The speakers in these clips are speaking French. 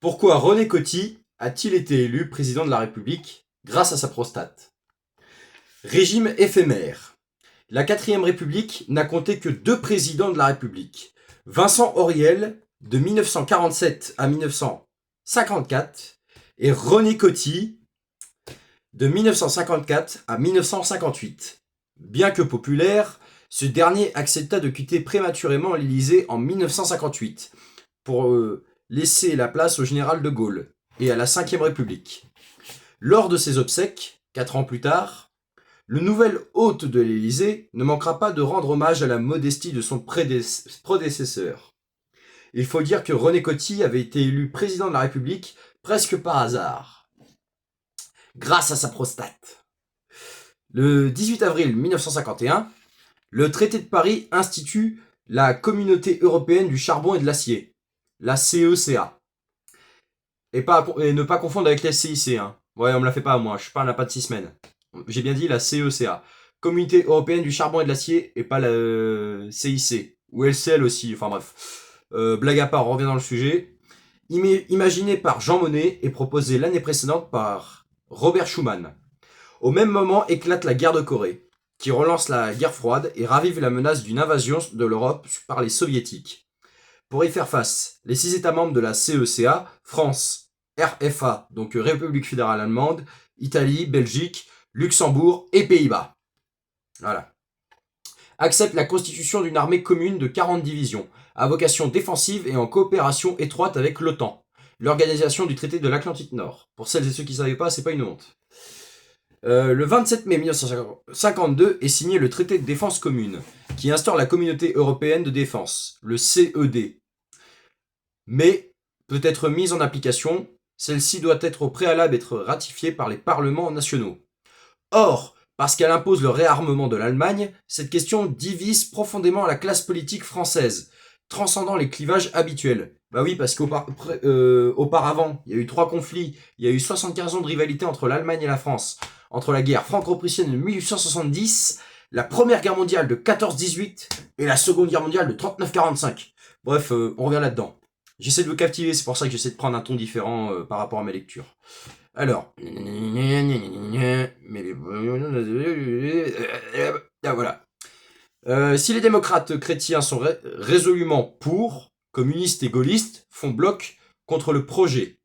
Pourquoi René Coty a-t-il été élu président de la République grâce à sa prostate? Régime éphémère. La 4ème République n'a compté que 2 présidents de la République. Vincent Auriel, de 1947 à 1954, et René Coty, de 1954 à 1958. Bien que populaire, ce dernier accepta de quitter prématurément l'Élysée en 1958 pour laisser la place au général de Gaulle et à la 5ème République. Lors de ses obsèques, 4 ans plus tard, le nouvel hôte de l'Élysée ne manquera pas de rendre hommage à la modestie de son prédécesseur. Il faut dire que René Coty avait été élu président de la République presque par hasard, grâce à sa prostate. Le 18 avril 1951, le traité de Paris institue la Communauté européenne du charbon et de l'acier, la CECA. Et ne pas confondre avec la CIC. Hein. Ouais, on me la fait pas à moi, je parle à pas de 6 semaines. J'ai bien dit la CECA. Communauté européenne du charbon et de l'acier, et pas la CIC. Ou LCL aussi, enfin bref. Blague à part, on revient dans le sujet. Imaginé par Jean Monnet et proposé l'année précédente par Robert Schuman. Au même moment éclate la guerre de Corée, qui relance la guerre froide et ravive la menace d'une invasion de l'Europe par les soviétiques. Pour y faire face, les 6 États membres de la CECA, France, RFA, donc République fédérale allemande, Italie, Belgique, Luxembourg et Pays-Bas, voilà, acceptent la constitution d'une armée commune de 40 divisions, à vocation défensive et en coopération étroite avec l'OTAN, l'organisation du traité de l'Atlantique Nord. Pour celles et ceux qui ne savaient pas, c'est pas une honte. Le 27 mai 1952 est signé le traité de défense commune, qui instaure la communauté européenne de défense, le CED. Mais peut être mise en application, celle-ci doit être au préalable être ratifiée par les parlements nationaux. Or, parce qu'elle impose le réarmement de l'Allemagne, cette question divise profondément la classe politique française, transcendant les clivages habituels. Bah oui, parce qu'auparavant, il y a eu 3 conflits, il y a eu 75 ans de rivalité entre l'Allemagne et la France, entre la guerre franco-prussienne de 1870, la première guerre mondiale de 14-18 et la seconde guerre mondiale de 39-45. Bref, on revient là-dedans. J'essaie de vous captiver, c'est pour ça que j'essaie de prendre un ton différent par rapport à mes lectures. Alors, voilà. Si les démocrates chrétiens sont résolument pour, communistes et gaullistes font bloc contre le projet,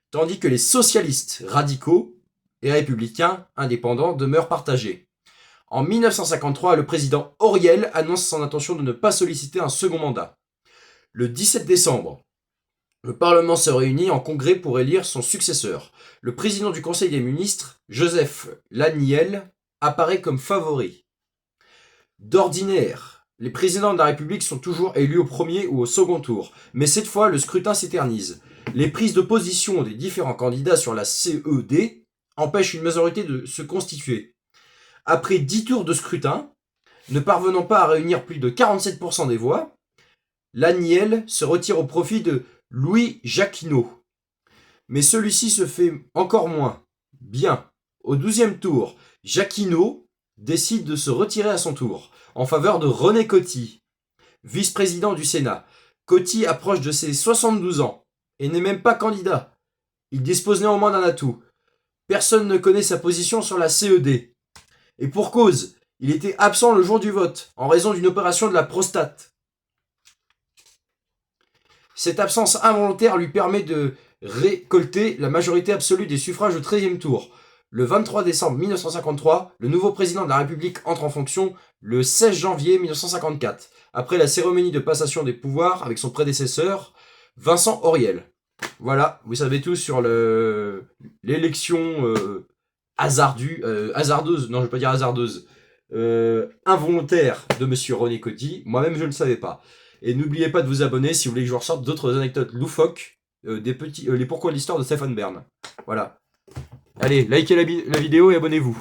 tandis que les socialistes radicaux et républicains indépendants demeurent partagés. En 1953, le président Auriel annonce son intention de ne pas solliciter un second mandat. Le 17 décembre, le Parlement se réunit en congrès pour élire son successeur. Le président du Conseil des ministres, Joseph Laniel, apparaît comme favori. D'ordinaire, les présidents de la République sont toujours élus au premier ou au second tour, mais cette fois, le scrutin s'éternise. Les prises de position des différents candidats sur la CED empêchent une majorité de se constituer. Après 10 tours de scrutin, ne parvenant pas à réunir plus de 47% des voix, Laniel se retire au profit de Louis Jacquinot. Mais celui-ci se fait encore moins bien. Au 12e tour, Jacquinot décide de se retirer à son tour, en faveur de René Coty, vice-président du Sénat. Coty approche de ses 72 ans et n'est même pas candidat. Il dispose néanmoins d'un atout. Personne ne connaît sa position sur la CED. Et pour cause, il était absent le jour du vote, en raison d'une opération de la prostate. Cette absence involontaire lui permet de récolter la majorité absolue des suffrages au 13e tour. Le 23 décembre 1953, le nouveau président de la République entre en fonction le 16 janvier 1954, après la cérémonie de passation des pouvoirs avec son prédécesseur, Vincent Auriel. Voilà, vous savez tout sur l'élection hasardeuse, non je ne vais pas dire hasardeuse, involontaire de monsieur René Coty. Moi-même je ne le savais pas. Et n'oubliez pas de vous abonner si vous voulez que je vous ressorte d'autres anecdotes loufoques, les pourquoi de l'histoire de Stéphane Bern. Voilà. Allez, likez la vidéo et abonnez-vous.